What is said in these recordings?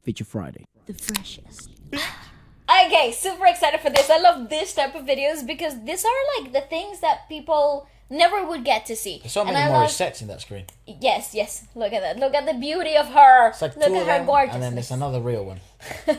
Feature Friday. The freshest. Okay, super excited for this. I love this type of videos because these are like the things that people never would get to see. There's so many Morissettes in that screen. Yes. Look at that. Look at the beauty of her. It's like Look two at of her them, gorgeousness. and then there's another real one.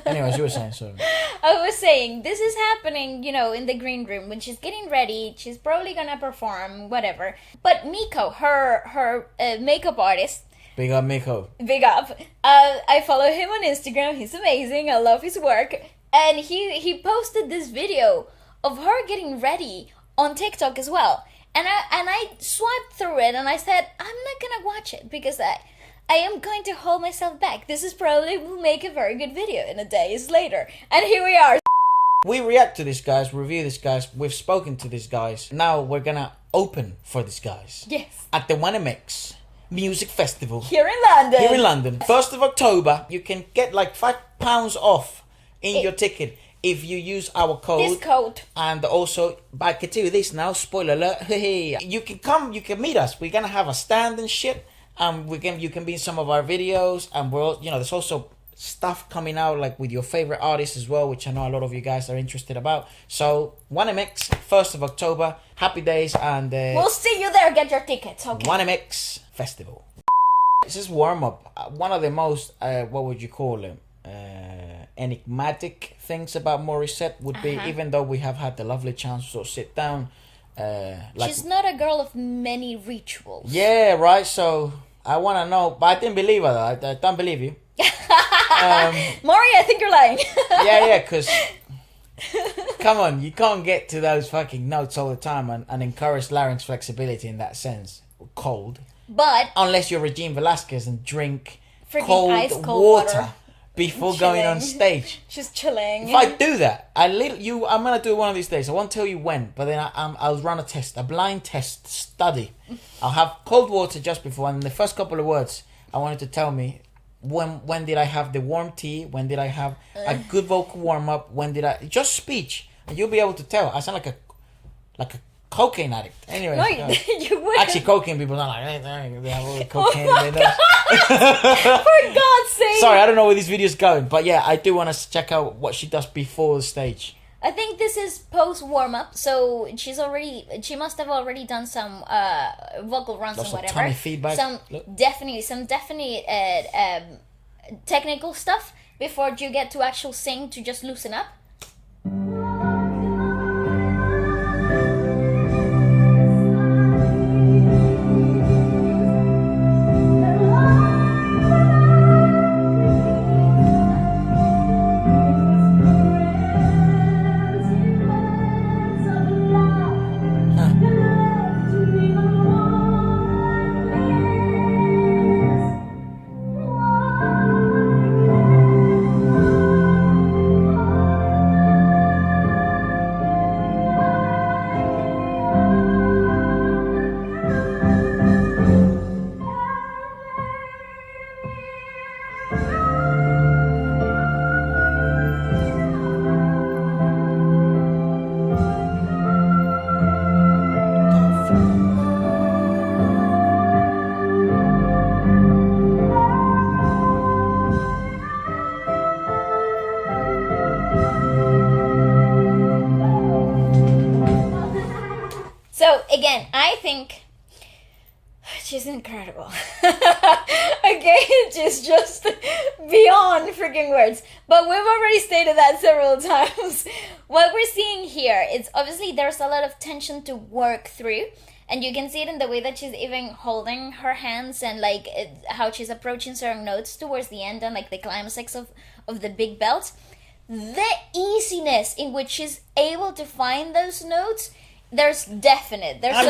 Anyways, you were saying, sorry. I was saying, this is happening, in the green room when she's getting ready. She's probably gonna perform, whatever. But Miko, her makeup artist, Big up, Miko. big up. I follow him on Instagram. He's amazing. I love his work. And he posted this video of her getting ready on TikTok as well. And I swiped through it and I said, I'm not gonna watch it because I am going to hold myself back. This is probably will make a very good video in a days later. And here we are. We react to these guys, review these guys. We've spoken to these guys. Now we're gonna open for these guys. Yes. At the Wlsk Music Festival. Here in London. Here in London. 1st of October, you can get like £5 off in your ticket if you use our code. This code. And also, I can tell you this now, spoiler alert. You can come, you can meet us. We're gonna have a stand and shit. You can be in some of our videos, and there's also stuff coming out like with your favorite artists as well, which I know a lot of you guys are interested about. So Wlsk, 1st of October, happy days, and We'll see you there. Get your tickets. Okay. Wlsk Festival. This is warm up. One of the most what would you call it? Enigmatic things about Morissette would be, even though we have had the lovely chance to sort of sit down. She's not a girl of many rituals. Yeah, right. So I want to know, but I didn't believe her. Though. I don't believe you. Maury, I think you're lying. Yeah, because come on, you can't get to those fucking notes all the time and encourage larynx flexibility in that sense. Cold. But Unless you're Regine Velasquez and drink freaking ice cold water before going on Chilling. stage. She's chilling. If I do that, I'm gonna do it one of these days. I won't tell you when, but then I'll run a blind test study. I'll have cold water just before, and the first couple of words I wanted to tell me when did I have the warm tea? When did I have a good vocal warm up? When did I just speech? And you'll be able to tell. I sound like a cocaine addict. Anyway, No, you would. actually, cocaine people are like, hey, they have all the cocaine in their nose. For God's sake. Sorry, I don't know where this video's going, but yeah, I do want to check out what she does before the stage. I think this is post warm up, so she must have already done some vocal runs Lots and of whatever. tummy feedback. Some definite technical stuff before you get to actual sing to just loosen up. So again, I think she's incredible. Okay, she's just beyond freaking words. But we've already stated that several times. What we're seeing here is obviously there's a lot of tension to work through. And you can see it in the way that she's even holding her hands and like how she's approaching certain notes towards the end and like the climax of the big belt. The easiness in which she's able to find those notes, there's I'm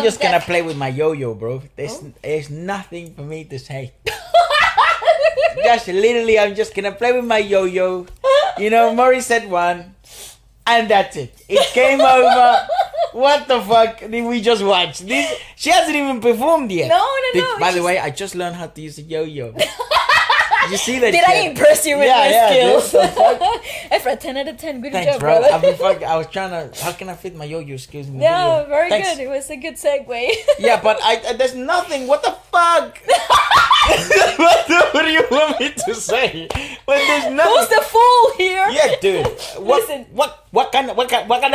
just gonna play with my yo-yo, bro. There's nothing for me to say. Just literally, I'm just gonna play with my yo-yo. Morissette won, and that's it. It came over. What the fuck did we just watch? She hasn't even performed yet. No. By the way, I just learned how to use a yo-yo. Did you see that? Did I impress you with my skills? Dude, Efra, Efra, 10 out of 10. Good Thanks, job, bro. brother. I was trying to. How can I fit my yo-yo skills in the Yeah, video? very Thanks. good. It was a good segue. Yeah, but there's nothing. What the fuck? What do you want me to say? When there's nothing. Who's the fool here? Yeah, dude. Listen. What kind of shit forever?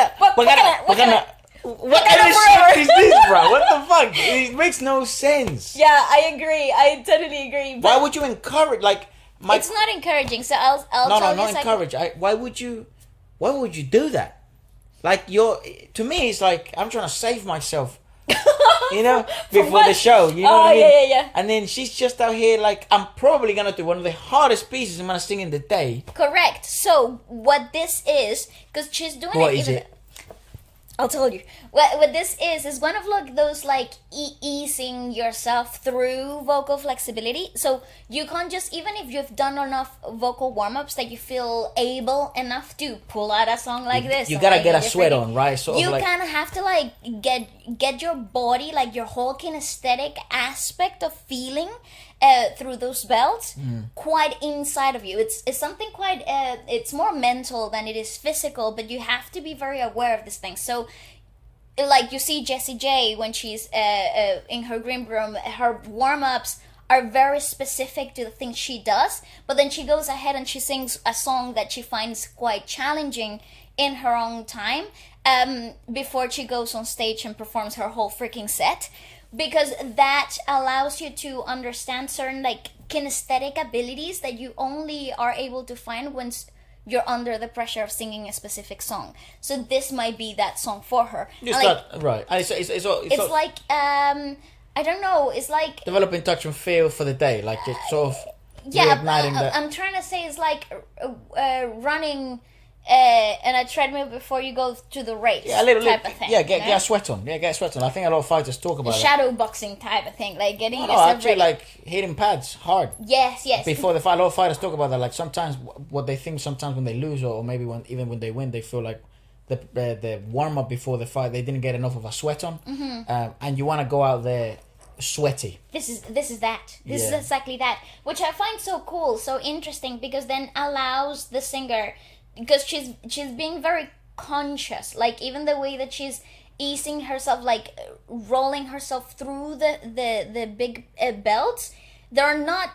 is this, bro? What the fuck? It makes no sense. Yeah, I agree. I totally agree. Why would you encourage It's not encouraging. So I'll No, tell not you encourage. Why would you do that? Like to me, it's like I'm trying to save myself. You know, before the show, you know what I mean? Yeah. And then she's just out here like, I'm probably gonna do one of the hardest pieces I'm gonna sing in the day. Correct. So what this is, because she's doing What it. is it? I'll tell you. What this is one of like those like easing yourself through vocal flexibility. So you can't just, even if you've done enough vocal warm-ups that you feel able enough to pull out a song like this. You gotta get a sweat on, right? You kind of have to like get your body, like your whole kinesthetic aspect of feeling through those belts quite inside of you. It's something quite it's more mental than it is physical, but you have to be very aware of this thing. So like you see Jessie J when she's in her green room, her warm-ups are very specific to the things she does, but then she goes ahead and she sings a song that she finds quite challenging in her own time before she goes on stage and performs her whole freaking set, because that allows you to understand certain like kinesthetic abilities that you only are able to find once you're under the pressure of singing a specific song. So this might be that song for her. Right. It's like I don't know. It's like developing touch and feel for the day, like just sort of reigniting that. I'm trying to say it's like running in a treadmill before you go to the race, type of thing. Yeah, get a sweat on. Yeah, get a sweat on. I think a lot of fighters talk about shadow boxing type of thing, like getting No, yourself actually, ready. like hitting pads hard. Yes. Before the fight, a lot of fighters talk about that. Like sometimes, what they think sometimes when they lose, or maybe even when they win, they feel like the warm up before the fight, they didn't get enough of a sweat on, and you want to go out there sweaty. This is that. This is exactly that, which I find so cool, so interesting, because then allows the singer, because she's being very conscious, like even the way that she's easing herself, like rolling herself through the big belts, they're not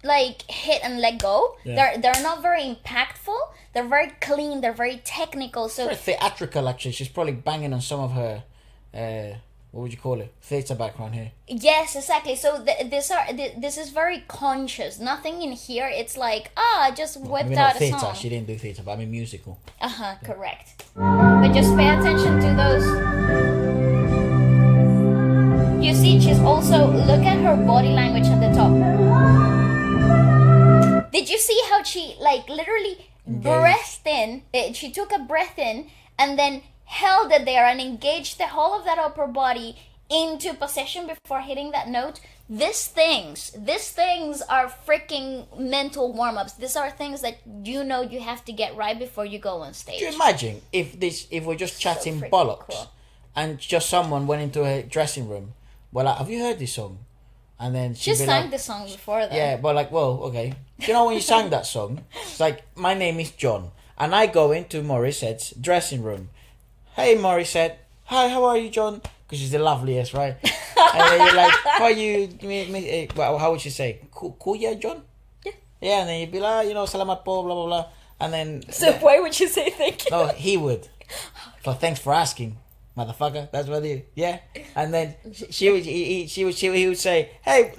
like hit and let go. They're not very impactful. They're very clean. They're very technical. So very theatrical, actually. She's probably banging on some of her what would you call it? Theatre background here. Yes, exactly. So this is very conscious. Nothing in here. It's like, I just whipped out a theatre. song. She didn't do theatre, but I mean musical. Correct. But just pay attention to those. You see, she's also, look at her body language at the top. Did you see how she like literally breathed in? She took a breath in and then held it there and engaged the whole of that upper body into position before hitting that note. These things are freaking mental warm-ups. These are things that you have to get right before you go on stage. Do you imagine if we're just chatting bollocks, cool. and just someone went into a dressing room, well, like, have you heard this song? And then She sang like, the song before that. yeah, but like, well, okay. You know when you sang that song, it's like, my name is John, and I go into Morissette's dressing room. Hey Morissette, hi, how are you, John? Because she's the loveliest, right? And then you're like, how are you? How would you say? Cool, yeah, John? Yeah. Yeah, and then you'd be like, salamat po, blah, blah, blah. And then... So why would you say thank you? No, he would. So thanks for asking, motherfucker. That's what he... Yeah. And then he would say, hey,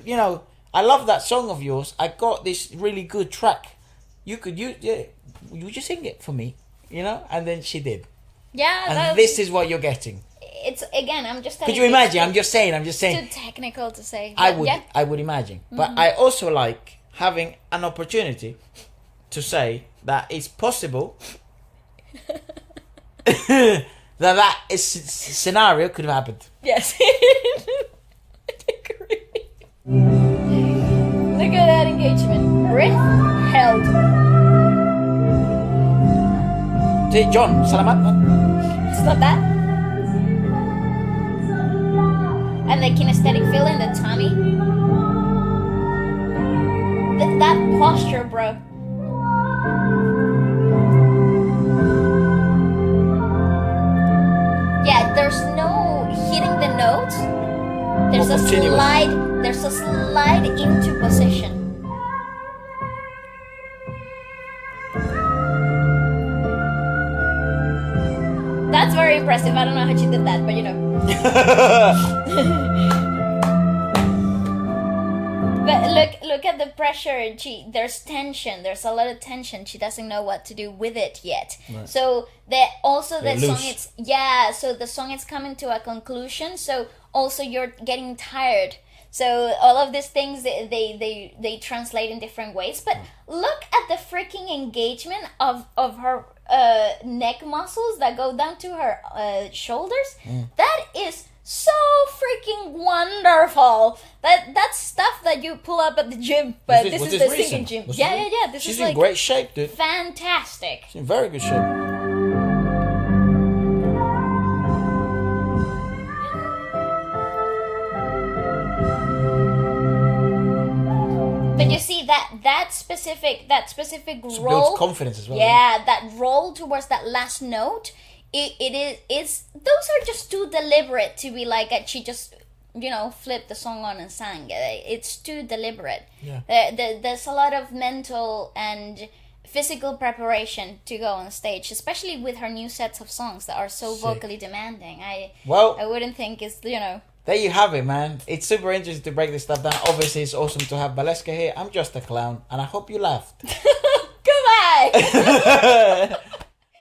I love that song of yours. I got this really good track. Would you sing it for me? And then she did. Yeah, and this is what you're getting. It's, again, I'm just telling you. Could you imagine? I'm just saying. Too technical to say. I would imagine. But I also like having an opportunity to say that it's possible that scenario could have happened. Yes. I agree. Look at that engagement. Breath held. John, salamat. It's not that. And the kinesthetic feel in the tummy. That posture, bro. Continuous. slide. There's a slide into position. That's very impressive. I don't know how she did that, but you know. But look at the pressure. There's tension. There's a lot of tension. She doesn't know what to do with it yet. Right. So the loose. So the song is coming to a conclusion. So also you're getting tired. So all of these things they translate in different ways. But look at the freaking engagement of her neck muscles that go down to her shoulders. That is so freaking wonderful. That's stuff that you pull up at the gym, but this is the singing gym. Yeah. This She's is in like great shape, dude. fantastic. She's in very good shape. But you see that specific It roll, builds confidence as well. yeah, that roll towards that last note. It's those are just too deliberate to be like she just flipped the song on and sang. It's too deliberate. Yeah. There's a lot of mental and physical preparation to go on stage, especially with her new sets of songs that are so vocally demanding. I wouldn't think it's There you have it, man. It's super interesting to break this stuff down. Obviously, it's awesome to have Waleska here. I'm just a clown, and I hope you laughed. Goodbye.